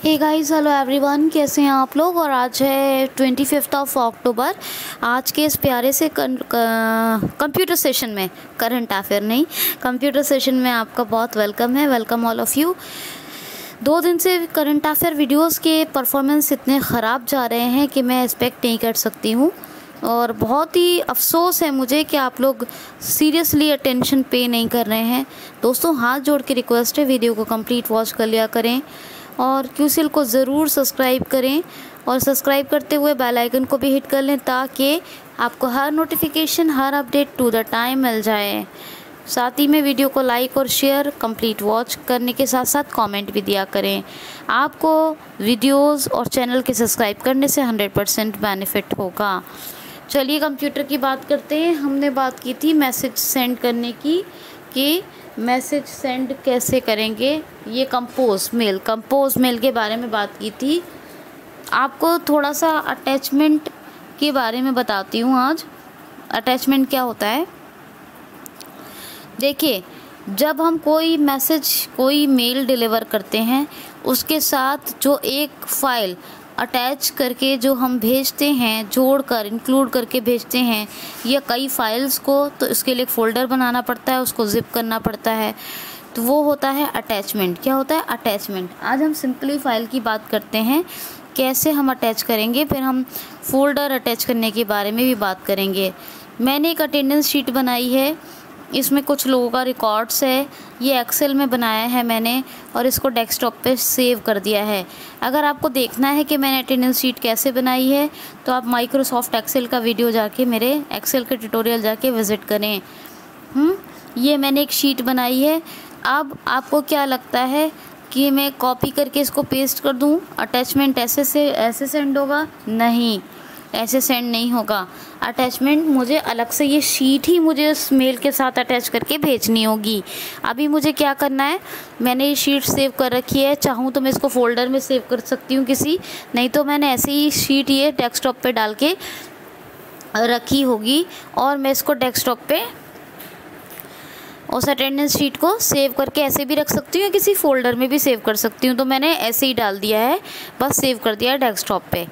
Hey guys, hello everyone, कैसे हैं आप लोग। और आज है 25 अक्टूबर। आज के इस प्यारे से कंप्यूटर सेशन में, करंट अफेयर नहीं, कंप्यूटर सेशन में आपका बहुत वेलकम है। Welcome all of you. 2 दिन से करंट अफेयर वीडियोस के परफॉर्मेंस इतने ख़राब जा रहे हैं कि मैं एक्सपेक्ट नहीं कर सकती हूँ, और बहुत ही अफसोस है मुझे कि आप लोग सीरियसली अटेंशन पे नहीं कर रहे हैं। दोस्तों, हाथ जोड़ के रिक्वेस्ट है, वीडियो को कंप्लीट वॉच कर लिया करें और क्यूसिल को ज़रूर सब्सक्राइब करें, और सब्सक्राइब करते हुए बेल आइकन को भी हिट कर लें ताकि आपको हर नोटिफिकेशन, हर अपडेट टू द टाइम मिल जाए। साथ ही में वीडियो को लाइक और शेयर, कंप्लीट वॉच करने के साथ साथ कमेंट भी दिया करें। आपको वीडियोस और चैनल के सब्सक्राइब करने से 100% बेनिफिट होगा। चलिए कंप्यूटर की बात करते हैं। हमने बात की थी मैसेज सेंड करने की, कि मैसेज सेंड कैसे करेंगे। ये कंपोज मेल के बारे में बात की थी। आपको थोड़ा सा अटैचमेंट के बारे में बताती हूँ आज। अटैचमेंट क्या होता है, देखिए, जब हम कोई मैसेज, कोई मेल डिलीवर करते हैं, उसके साथ जो एक फ़ाइल अटैच करके जो हम भेजते हैं, जोड़कर इंक्लूड करके भेजते हैं, या कई फाइल्स को, तो इसके लिए एक फ़ोल्डर बनाना पड़ता है, उसको ज़िप करना पड़ता है, तो वो होता है अटैचमेंट। क्या होता है अटैचमेंट? आज हम सिंपली फ़ाइल की बात करते हैं, कैसे हम अटैच करेंगे, फिर हम फ़ोल्डर अटैच करने के बारे में भी बात करेंगे। मैंने एक अटेंडेंस शीट बनाई है, इसमें कुछ लोगों का रिकॉर्ड्स है। ये एक्सेल में बनाया है मैंने, और इसको डेस्कटॉप पे सेव कर दिया है। अगर आपको देखना है कि मैंने अटेंडेंस शीट कैसे बनाई है, तो आप माइक्रोसॉफ्ट एक्सेल का वीडियो जाके, मेरे एक्सेल के ट्यूटोरियल जाके विज़िट करें। ये मैंने एक शीट बनाई है। अब आपको क्या लगता है कि मैं कॉपी करके इसको पेस्ट कर दूँ, अटैचमेंट ऐसे सेंड होगा? नहीं, ऐसे सेंड नहीं होगा। अटैचमेंट मुझे अलग से, ये शीट ही मुझे उस मेल के साथ अटैच करके भेजनी होगी। अभी मुझे क्या करना है, मैंने ये शीट सेव कर रखी है। चाहूँ तो मैं इसको फ़ोल्डर में सेव कर सकती हूँ किसी, नहीं तो मैंने ऐसे ही शीट ये डेस्कटॉप पे डाल के रखी होगी, और मैं इसको डेस्कटॉप पे उस अटेंडेंस शीट को सेव करके ऐसे भी रख सकती हूँ, या किसी फ़ोल्डर में भी सेव कर सकती हूँ। तो मैंने ऐसे ही डाल दिया है, बस सेव कर दिया है डेस्कटॉप पे।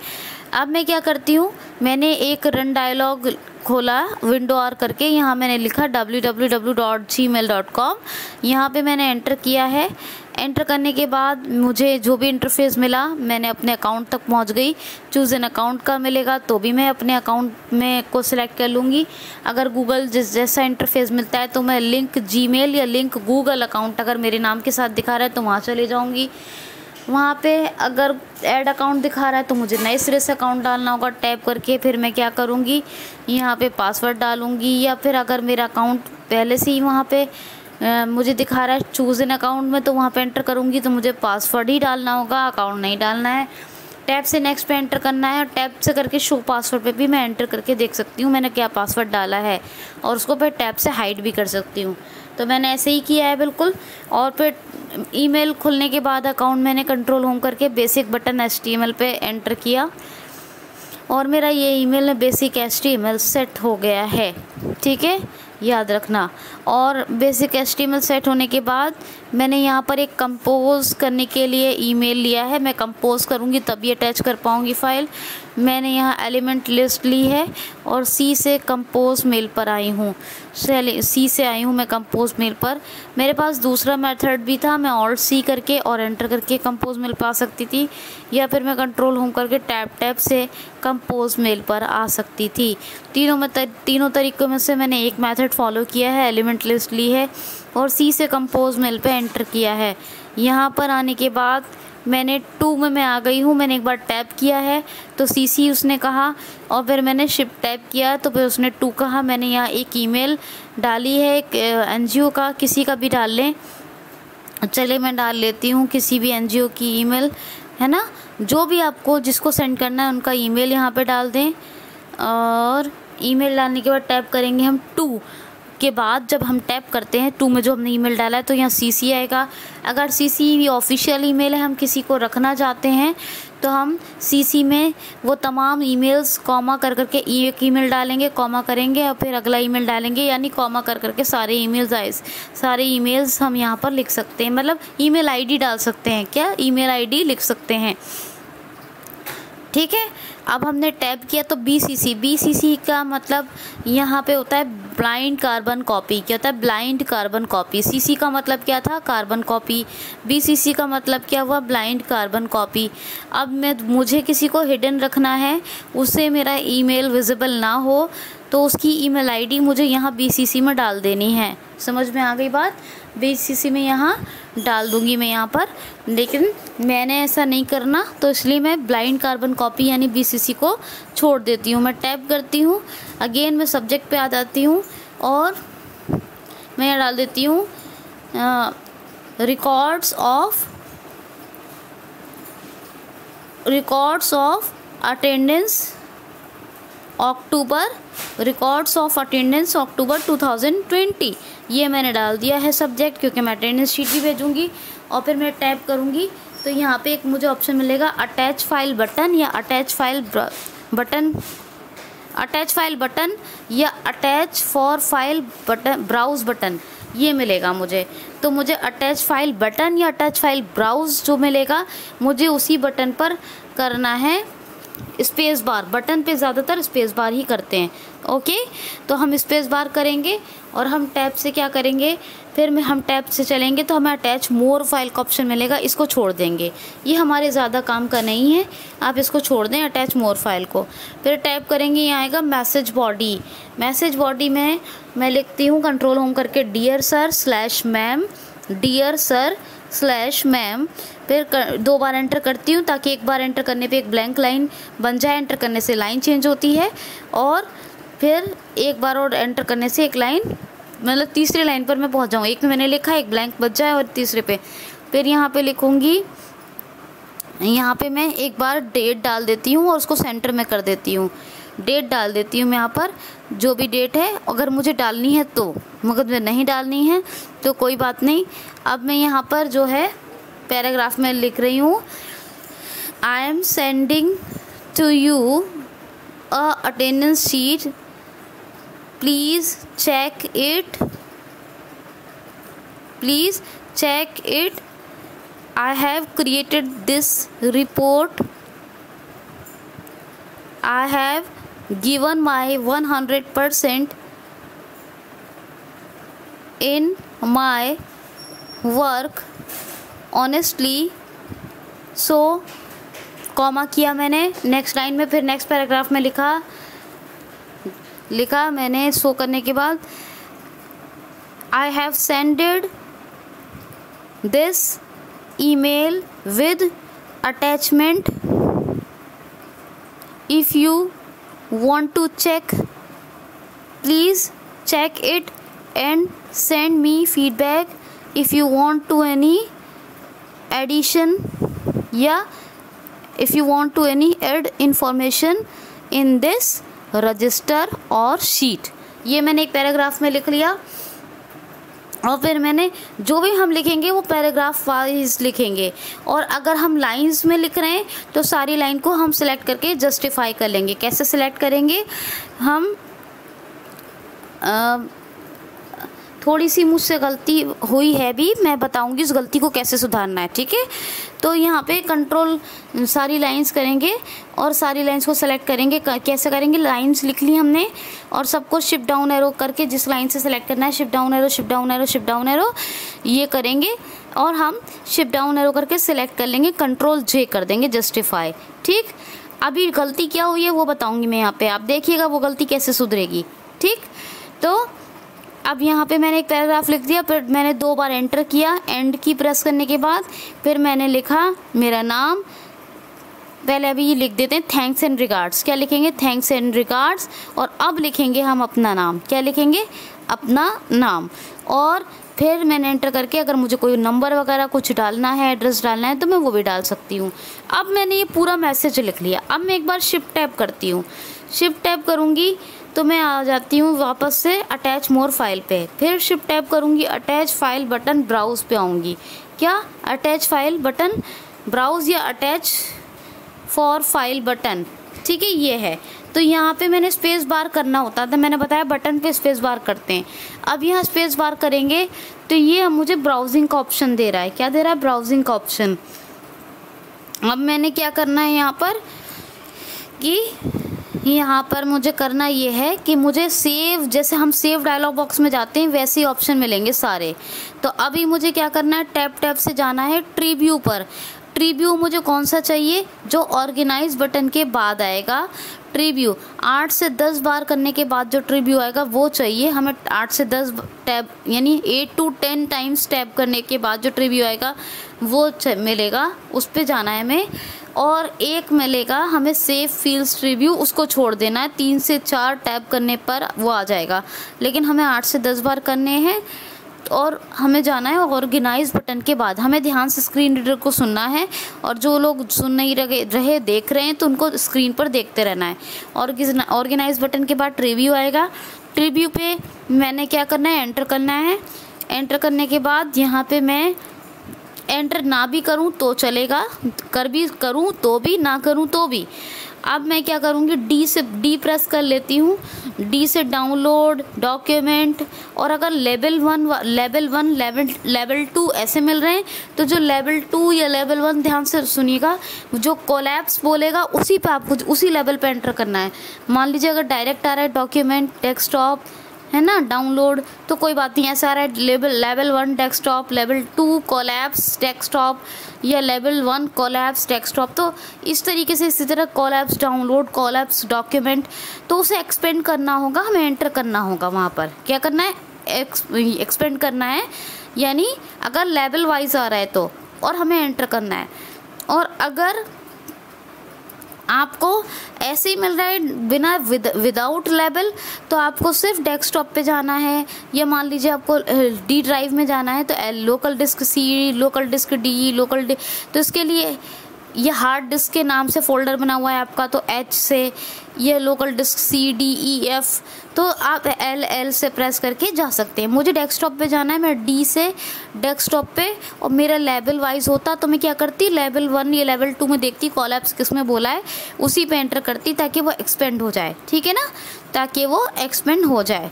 अब मैं क्या करती हूँ, मैंने एक रन डायलॉग खोला, विंडो आर करके। यहाँ मैंने लिखा www.gmail.com। यहाँ पे मैंने एंटर किया है। एंटर करने के बाद मुझे जो भी इंटरफेस मिला, मैंने अपने अकाउंट तक पहुँच गई। चूज़ एन अकाउंट का मिलेगा तो भी मैं अपने अकाउंट में को सिलेक्ट कर लूँगी। अगर गूगल जैसा इंटरफेस मिलता है तो मैं लिंक जीमेल या लिंक गूगल अकाउंट अगर मेरे नाम के साथ दिखा रहा है तो वहाँ चले जाऊँगी। वहाँ पे अगर ऐड अकाउंट दिखा रहा है तो मुझे नए सिरे से अकाउंट डालना होगा, टैप करके। फिर मैं क्या करूँगी, यहाँ पे पासवर्ड डालूँगी, या फिर अगर मेरा अकाउंट पहले से ही वहाँ पे मुझे दिखा रहा है चूज़ इन अकाउंट में, तो वहाँ पे एंटर करूँगी, तो मुझे पासवर्ड ही डालना होगा, अकाउंट नहीं डालना है। टैब से नेक्स्ट पे एंटर करना है, और टैब से करके शो पासवर्ड पे भी मैं एंटर करके देख सकती हूँ मैंने क्या पासवर्ड डाला है, और उसको फिर टैब से हाइड भी कर सकती हूँ। तो मैंने ऐसे ही किया है बिल्कुल। और फिर ईमेल खुलने के बाद अकाउंट मैंने कंट्रोल होम करके बेसिक बटन HTML पे एंटर किया, और मेरा ये ईमेल में बेसिक HTML सेट हो गया है। ठीक है, याद रखना। और बेसिक HTML सेट होने के बाद मैंने यहाँ पर एक कंपोज करने के लिए ईमेल लिया है। मैं कंपोज करूँगी तभी अटैच कर पाऊँगी फ़ाइल। मैंने यहाँ एलिमेंट लिस्ट ली है, और सी से कंपोज मेल पर आई हूँ। सी से आई हूँ मैं कंपोज मेल पर। मेरे पास दूसरा मेथड भी था, मैं ऑल्ट C करके और एंटर करके कंपोज मेल पर आ सकती थी, या फिर मैं कंट्रोल होम करके टैब से कंपोज मेल पर आ सकती थी। तीनों तरीक़ों में से मैंने एक मेथड फॉलो किया है, एलिमेंट लिस्ट ली है और सी से कंपोज मेल पे एंटर किया है। यहाँ पर आने के बाद मैंने 2 में मैं आ गई हूँ। मैंने एक बार टैप किया है तो CC उसने कहा, और फिर मैंने शिफ्ट टैप किया तो फिर उसने 2 कहा। मैंने यहाँ एक ईमेल डाली है, एक NGO का, किसी का भी डाल लें। चले मैं डाल लेती हूँ किसी भी NGO की ईमेल, है ना। जो भी आपको जिसको सेंड करना है उनका ईमेल यहाँ पे डाल दें, और ईमेल डालने के बाद टैप करेंगे हम 2 के बाद जब हम टैप करते हैं टू में जो हमने ईमेल डाला है तो यहाँ CC आएगा। अगर CC ऑफिशियल ईमेल है, हम किसी को रखना चाहते हैं तो हम CC में वो तमाम ईमेल्स कॉमा कर करके एक ईमेल डालेंगे, कॉमा करेंगे और फिर अगला ईमेल डालेंगे, यानी कॉमा कर करके सारे ईमेल्स हम यहाँ पर लिख सकते हैं। मतलब ईमेल आईडी डाल सकते हैं, क्या ईमेल आईडी लिख सकते हैं। ठीक है, अब हमने टैब किया तो BCC का मतलब यहाँ पे होता है ब्लाइंड कार्बन कॉपी। क्या होता है? Blind carbon copy. CC का मतलब क्या था? Carbon copy. BCC का मतलब क्या हुआ? Blind carbon copy. अब मुझे किसी को हिडन रखना है, उससे मेरा ईमेल विजिबल ना हो, तो उसकी ईमेल आईडी मुझे यहाँ BCC में डाल देनी है। समझ में आ गई बात? BCC में यहाँ डाल दूँगी मैं यहाँ पर, लेकिन मैंने ऐसा नहीं करना, तो इसलिए मैं ब्लाइंड कार्बन कॉपी यानी BCC को छोड़ देती हूँ। मैं टैप करती हूँ, अगेन मैं सब्जेक्ट पे आ जाती हूँ और मैं यहाँ डाल देती हूँ रिकॉर्ड्स ऑफ अटेंडेंस अक्टूबर 2020। ये मैंने डाल दिया है सब्जेक्ट, क्योंकि मैं अटेंडेंस शीट भी भेजूँगी। और फिर मैं टैप करूँगी तो यहाँ पे एक मुझे ऑप्शन मिलेगा अटैच फाइल बटन या अटैच फाइल बटन या attach for file button browse button, ये मिलेगा मुझे। तो मुझे अटैच फाइल बटन या अटैच फाइल ब्राउज़ जो मिलेगा, मुझे उसी बटन पर करना है स्पेस बार। बटन पे ज़्यादातर स्पेस बार ही करते हैं। ओके, तो हम स्पेस बार करेंगे और हम टैब से क्या करेंगे, फिर हम टैब से चलेंगे तो हमें अटैच मोर फाइल का ऑप्शन मिलेगा, इसको छोड़ देंगे। ये हमारे ज़्यादा काम का नहीं है, आप इसको छोड़ दें अटैच मोर फाइल को। फिर टैप करेंगे, यहाँ आएगा मैसेज बॉडी। मैसेज बॉडी में मैं लिखती हूँ कंट्रोल होम करके डियर सर स्लैश मैम, फिर 2 बार एंटर करती हूँ ताकि एक बार एंटर करने पे एक ब्लैंक लाइन बन जाए। एंटर करने से लाइन चेंज होती है और फिर एक बार और एंटर करने से एक लाइन, मतलब तीसरी लाइन पर मैं पहुँच जाऊँ। एक में मैंने लिखा, एक ब्लैंक बच जाए और तीसरे पे फिर यहाँ पे लिखूँगी, यहाँ पे मैं एक बार डेट डाल देती हूँ और उसको सेंटर में कर देती हूँ। डेट डाल देती हूँ मैं यहाँ पर, जो भी डेट है अगर मुझे डालनी है तो, मगर मुझे नहीं डालनी है तो कोई बात नहीं। अब मैं यहाँ पर जो है पैराग्राफ में लिख रही हूँ, I am sending to you a attendance sheet, please check it. I have created this report. I have given my 100% in my work honestly. So comma किया मैंने नेक्स्ट लाइन में, फिर नेक्स्ट पैराग्राफ में लिखा मैंने शो करने के बाद, I have sent this email with attachment. If you want to check, please check it and send me feedback. If you want to any addition, if you want to any add information in this register or sheet. ये मैंने एक paragraph में लिख लिया और फिर मैंने जो भी हम लिखेंगे वो पैराग्राफ वाइज लिखेंगे। और अगर हम लाइंस में लिख रहे हैं तो सारी लाइन को हम सिलेक्ट करके जस्टिफाई कर लेंगे। कैसे सिलेक्ट करेंगे हम, थोड़ी सी मुझसे गलती हुई है भी, मैं बताऊंगी उस गलती को कैसे सुधारना है। ठीक है, तो यहाँ पे कंट्रोल सारी लाइंस करेंगे और सारी लाइंस को सेलेक्ट करेंगे। कैसे करेंगे, लाइंस लिख ली हमने और सबको शिफ्ट डाउन एरो करके जिस लाइन से सेलेक्ट करना है शिफ्ट डाउन एरो ये करेंगे और हम शिफ्ट डाउन एरो करके सिलेक्ट कर लेंगे, कंट्रोल J कर देंगे जस्टिफाई। ठीक, अभी गलती क्या हुई है वो बताऊँगी मैं यहाँ पे, आप देखिएगा वो गलती कैसे सुधरेगी। ठीक, तो अब यहाँ पे मैंने एक पैराग्राफ लिख दिया, फिर मैंने 2 बार एंटर किया, एंड की प्रेस करने के बाद फिर मैंने लिखा मेरा नाम। पहले अभी ये लिख देते हैं थैंक्स एंड रिगार्ड्स। क्या लिखेंगे, थैंक्स एंड रिगार्ड्स। और अब लिखेंगे हम अपना नाम। क्या लिखेंगे, अपना नाम। और फिर मैंने एंटर करके अगर मुझे कोई नंबर वगैरह कुछ डालना है, एड्रेस डालना है तो मैं वो भी डाल सकती हूँ। अब मैंने ये पूरा मैसेज लिख लिया। अब मैं एक बार शिफ्ट टैप करती हूँ, शिफ्ट टैप करूँगी तो मैं आ जाती हूँ वापस से अटैच मोर फाइल पे, फिर शिफ्ट टैप करूँगी, अटैच फाइल बटन ब्राउज़ पे आऊँगी। क्या अटैच फाइल बटन ब्राउज़ या अटैच फॉर फाइल बटन, ठीक है ये है। तो यहाँ पे मैंने स्पेस बार करना होता था, मैंने बताया बटन पे स्पेस बार करते हैं। अब यहाँ स्पेस बार करेंगे तो ये मुझे ब्राउजिंग का ऑप्शन दे रहा है। क्या दे रहा है? ब्राउजिंग का ऑप्शन। अब मैंने क्या करना है यहाँ पर कि यहाँ पर मुझे करना ये है कि मुझे सेव, जैसे हम सेव डायलॉग बॉक्स में जाते हैं वैसे ही ऑप्शन मिलेंगे सारे। तो अभी मुझे क्या करना है, टैप से जाना है ट्री व्यू पर। ट्री व्यू मुझे कौन सा चाहिए? जो ऑर्गेनाइज बटन के बाद आएगा ट्री व्यू। 8 से 10 बार करने के बाद जो ट्री व्यू आएगा वो चाहिए हमें। 8 से 10 टैब यानी 8 to 10 टाइम्स टैप करने के बाद जो ट्री व्यू आएगा वो मिलेगा, उस पे जाना है हमें। और एक मिलेगा हमें सेव फील्ड्स ट्री व्यू, उसको छोड़ देना है। 3 से 4 टैप करने पर वो आ जाएगा, लेकिन हमें 8 से 10 बार करने हैं। और हमें जाना है ऑर्गेनाइज बटन के बाद। हमें ध्यान से स्क्रीन रीडर को सुनना है, और जो लोग सुन नहीं रहे देख रहे हैं तो उनको स्क्रीन पर देखते रहना है। ऑर्गेनाइज बटन के बाद ट्री व्यू आएगा। ट्री व्यू पे मैंने क्या करना है, एंटर करना है। एंटर करने के बाद यहाँ पे मैं एंटर ना भी करूँ तो चलेगा, करूँ तो भी, ना करूँ तो भी। अब मैं क्या करूँगी, डी प्रेस कर लेती हूँ। डी से डाउनलोड डॉक्यूमेंट, और अगर लेवल 1 लेवल 2 ऐसे मिल रहे हैं तो जो लेवल 2 या लेवल 1, ध्यान से सुनिएगा, जो कोलैप्स बोलेगा उसी पे आपको उसी लेवल पे एंटर करना है। मान लीजिए अगर डायरेक्ट आ रहा है डॉक्यूमेंट डेस्कटॉप, है ना, डाउनलोड, तो कोई बात नहीं, ऐसा आ रहा है level 1 desktop, level 2 collapse desktop, या लेवल 1 कोलैप्स डेस्कटॉप। तो इस तरीके से, इसी तरह कोलैप्स डाउनलोड, कोलैप्स डॉक्यूमेंट, तो उसे एक्सपेंड करना होगा, हमें एंटर करना होगा। वहाँ पर क्या करना है, एक्सपेंड करना है, यानी अगर लेवल वाइज आ रहा है तो, और हमें एंटर करना है। और अगर आपको ऐसे ही मिल रहा है बिना विदाउट लेबल, तो आपको सिर्फ डेस्कटॉप पे जाना है, या मान लीजिए आपको डी ड्राइव में जाना है तो local disk C, local disk D, तो इसके लिए ये हार्ड डिस्क के नाम से फोल्डर बना हुआ है आपका, तो एच से, ये local disk C D E F, तो आप एल से प्रेस करके जा सकते हैं। मुझे डेस्कटॉप पे जाना है, मैं डी से डेस्कटॉप पे, और मेरा लेवल वाइज होता तो मैं क्या करती, लेवल 1 या लेवल 2 में देखती कोलैप्स किस में बोला है, उसी पे एंटर करती ताकि वो एक्सपेंड हो जाए, ठीक है ना, ताकि वो एक्सपेंड हो जाए।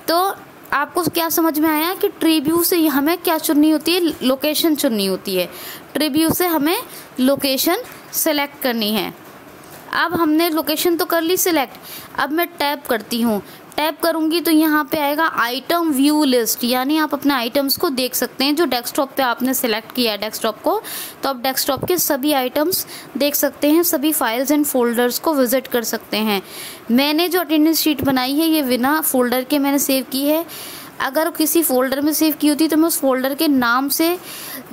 तो आपको क्या समझ में आया कि ट्री व्यू से हमें क्या चुननी होती है, लोकेशन चुननी होती है। ट्री व्यू से हमें लोकेशन सेलेक्ट करनी है। अब हमने लोकेशन तो कर ली सिलेक्ट, अब मैं टैप करती हूँ। टैप करूँगी तो यहाँ पे आएगा आइटम व्यू लिस्ट, यानी आप अपने आइटम्स को देख सकते हैं जो डेस्कटॉप पे आपने सेलेक्ट किया है डेस्कटॉप को, तो आप डेस्कटॉप के सभी आइटम्स देख सकते हैं, सभी फाइल्स एंड फोल्डर्स को विजिट कर सकते हैं। मैंने जो अटेंडेंस शीट बनाई है ये बिना फोल्डर के मैंने सेव की है। अगर किसी फोल्डर में सेव की होती तो मैं उस फोल्डर के नाम से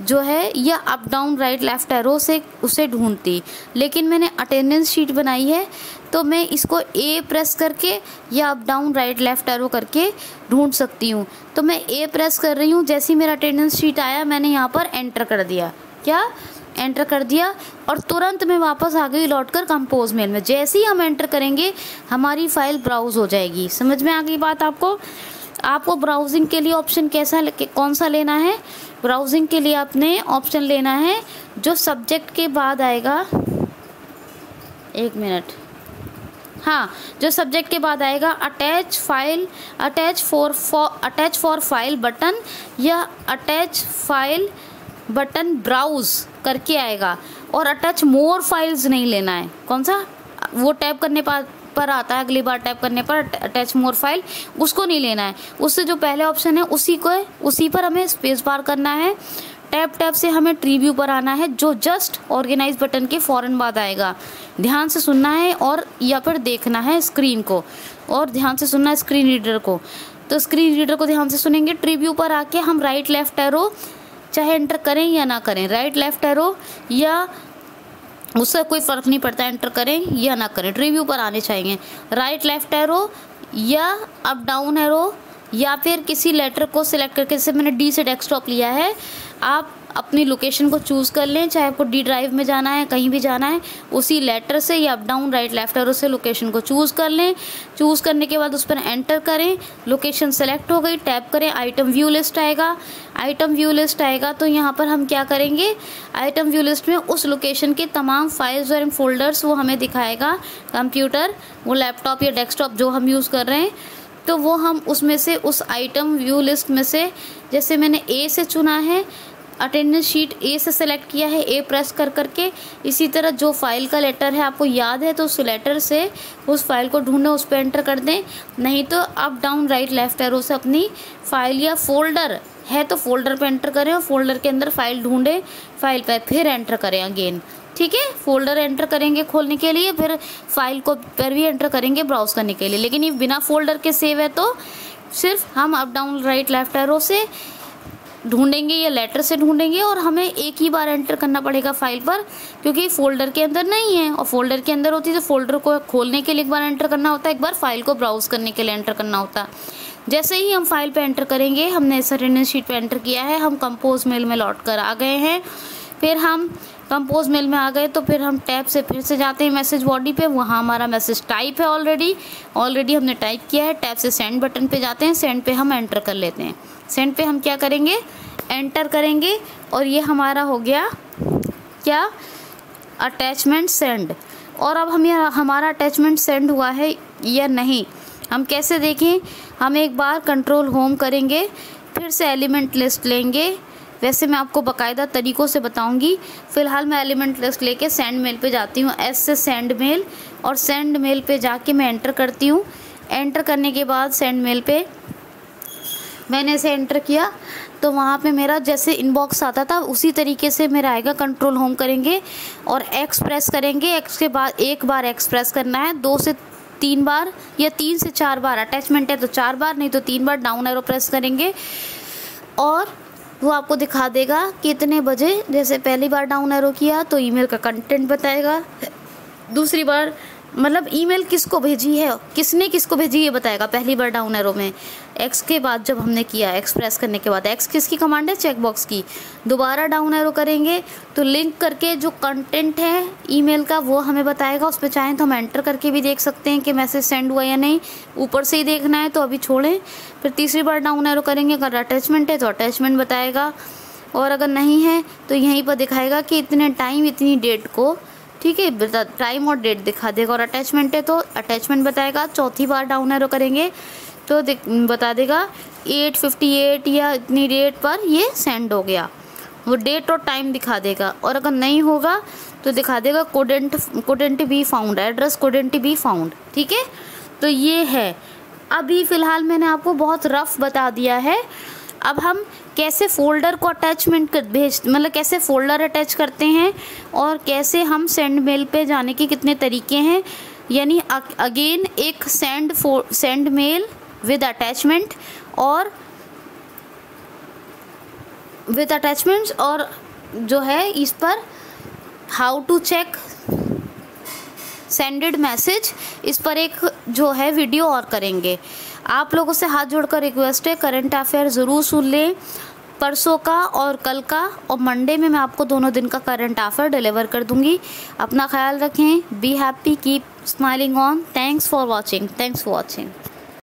जो है या up down right left arrow से उसे ढूंढती, लेकिन मैंने अटेंडेंस शीट बनाई है तो मैं इसको ए प्रेस करके या up down right left arrow करके ढूंढ सकती हूँ। तो मैं ए प्रेस कर रही हूँ, जैसे ही मेरा अटेंडेंस शीट आया मैंने यहाँ पर एंटर कर दिया। क्या एंटर कर दिया, और तुरंत मैं वापस आ गई लौटकर कंपोज मेल में। जैसे ही हम एंटर करेंगे हमारी फाइल ब्राउज हो जाएगी। समझ में आ गई बात आपको ब्राउजिंग के लिए ऑप्शन कौन सा लेना है? ब्राउजिंग के लिए आपने ऑप्शन लेना है जो सब्जेक्ट के बाद आएगा, 1 मिनट, हाँ, जो सब्जेक्ट के बाद आएगा अटैच फॉर फाइल बटन या अटैच फाइल बटन ब्राउज करके आएगा, और अटैच मोर फाइल्स नहीं लेना है। कौन सा? वो टैप करने पर आता है, अगली बार टैप करने पर अटैच मोर फाइल, उसको नहीं लेना है। उससे जो पहले ऑप्शन है उसी पर हमें स्पेस बार करना है। टैप से हमें ट्री व्यू पर आना है जो जस्ट ऑर्गेनाइज बटन के फौरन बाद आएगा। ध्यान से सुनना है और यहाँ पर देखना है स्क्रीन को, और ध्यान से सुनना है स्क्रीन रीडर को। तो स्क्रीन रीडर को ध्यान से सुनेंगे। ट्री व्यू पर आके हम राइट लेफ्ट एरो चाहे एंटर करें या ना करें, राइट लेफ्ट एरो या उससे कोई फ़र्क नहीं पड़ता, एंटर करें या ना करें, ट्री व्यू पर आने चाहिए। राइट लेफ्ट एरो या अप डाउन एरो, या फिर किसी लेटर को सिलेक्ट करके, जैसे मैंने डी से डेस्कटॉप लिया है, आप अपनी लोकेशन को चूज़ कर लें, चाहे आपको डी ड्राइव में जाना है, कहीं भी जाना है, उसी लेटर से या up down right left arrow से लोकेशन को चूज़ कर लें। चूज़ करने के बाद उस पर एंटर करें, लोकेशन सेलेक्ट हो गई, टैप करें, आइटम व्यू लिस्ट आएगा। आइटम व्यू लिस्ट आएगा तो यहाँ पर हम क्या करेंगे, आइटम व्यू लिस्ट में उस लोकेशन के तमाम फाइल्स और फोल्डर्स वो हमें दिखाएगा। कंप्यूटर, वो लैपटॉप या डेस्कटॉप जो हम यूज़ कर रहे हैं, तो वो हम उसमें से उस आइटम व्यू लिस्ट में से, जैसे मैंने ए से चुना है, अटेंडेंस शीट ए से सेलेक्ट किया है, ए प्रेस कर करके, इसी तरह जो फाइल का लेटर है आपको याद है तो उस लेटर से उस फाइल को ढूंढें, उस पर एंटर कर दें। नहीं तो up down right left arrow से अपनी फाइल या फोल्डर है तो फोल्डर पे एंटर करें और फोल्डर के अंदर फाइल ढूंढें, फाइल पर फिर एंटर करें अगेन। ठीक है, फोल्डर एंटर करेंगे खोलने के लिए, फिर फाइल को पर भी एंटर करेंगे ब्राउज करने के लिए। लेकिन ये बिना फोल्डर के सेव है तो सिर्फ हम up down right left arrow से ढूंढेंगे या लेटर से ढूंढेंगे और हमें एक ही बार एंटर करना पड़ेगा फाइल पर, क्योंकि फोल्डर के अंदर नहीं है। और फोल्डर के अंदर होती तो फोल्डर को खोलने के लिए एक बार एंटर करना होता है, एक बार फाइल को ब्राउज करने के लिए एंटर करना होता है। जैसे ही हम फाइल पे एंटर करेंगे, हमने इस अटेंडेंस शीट पे एंटर किया है, हम कंपोज मेल में लौट कर आ गए हैं। फिर हम कंपोज मेल में आ गए तो फिर हम टैब से फिर से जाते हैं मैसेज बॉडी पे, वहाँ हमारा मैसेज टाइप है ऑलरेडी हमने टाइप किया है। टैब से सेंड बटन पे जाते हैं, सेंड पे हम एंटर कर लेते हैं। सेंड पे हम क्या करेंगे, एंटर करेंगे और ये हमारा हो गया क्या, अटैचमेंट सेंड। और अब हमारा अटैचमेंट सेंड हुआ है या नहीं हम कैसे देखें, हम एक बार कंट्रोल होम करेंगे, फिर से एलिमेंट लिस्ट लेंगे। वैसे मैं आपको बाकायदा तरीक़ों से बताऊंगी, फ़िलहाल मैं एलिमेंट लिस्ट लेके सेंड मेल पे जाती हूँ, एस से सेंड मेल, और सेंड मेल पे जाके मैं एंटर करती हूँ। एंटर करने के बाद सेंड मेल पे मैंने इसे एंटर किया तो वहाँ पे मेरा जैसे इनबॉक्स आता था उसी तरीके से मेरा आएगा। कंट्रोल होम करेंगे और एक्स प्रेस करेंगे, एक्स के बाद एक बार एक्स प्रेस करना है, 2 से 3 बार या 3 से 4 बार, अटैचमेंट है तो 4 बार, नहीं तो 3 बार डाउन एरो प्रेस करेंगे और वो आपको दिखा देगा कितने बजे। जैसे पहली बार डाउन एरो किया तो ईमेल का कंटेंट बताएगा, दूसरी बार मतलब ईमेल किसको भेजी है, किसने किसको भेजी ये बताएगा पहली बार डाउन एरो में। एक्स के बाद जब हमने किया, एक्स प्रेस करने के बाद, एक्स किसकी कमांड है, चेक बॉक्स की। दोबारा डाउन एरो करेंगे तो लिंक करके जो कंटेंट है ईमेल का वो हमें बताएगा। उस पर चाहें तो हम एंटर करके भी देख सकते हैं कि मैसेज सेंड हुआ या नहीं, ऊपर से ही देखना है तो अभी छोड़ें। फिर तीसरी बार डाउन एरो करेंगे, अगर अटैचमेंट है तो अटैचमेंट बताएगा, और अगर नहीं है तो यहीं पर दिखाएगा कि इतने टाइम इतनी डेट को, ठीक है, टाइम और डेट दिखा देगा। और अटैचमेंट है तो अटैचमेंट बताएगा। चौथी बार डाउन एरो करेंगे तो बता देगा 8:58 या इतनी डेट पर ये सेंड हो गया, वो डेट और टाइम दिखा देगा। और अगर नहीं होगा तो दिखा देगा couldn't be found, address couldn't be found. ठीक है, तो ये है। अभी फ़िलहाल मैंने आपको बहुत रफ बता दिया है। अब हम कैसे फ़ोल्डर को अटैचमेंट मतलब कैसे फ़ोल्डर अटैच करते हैं और कैसे हम सेंड मेल पे जाने के कितने तरीके हैं, यानी अगेन एक सेंड मेल विद अटैचमेंट और विद अटैचमेंट्स, और जो है इस पर how to check sended message, इस पर एक जो है वीडियो और करेंगे। आप लोगों से हाथ जोड़कर रिक्वेस्ट है, करंट अफेयर ज़रूर सुन लें, परसों का और कल का, और मंडे में मैं आपको दोनों दिन का करंट अफेयर डिलीवर कर दूंगी। अपना ख्याल रखें, be happy, keep smiling on. Thanks for watching.